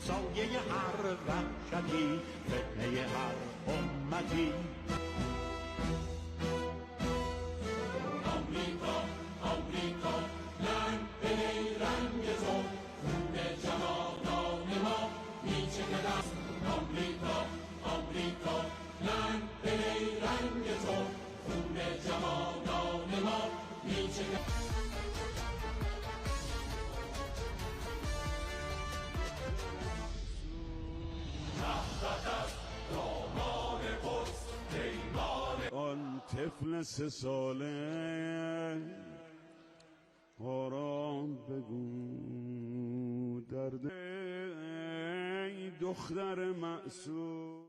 سایه هر وحشتی، فتنه هر امتی. آمریکا آمریکا رنگ به رنگ تو، خون جوانان ما میچکد از آمریکا آمریکا رنگ به رنگ تو، خون جوانان ما میچکد. آن طفل 3 ساله آرام بگو درد ای دختر معصوم.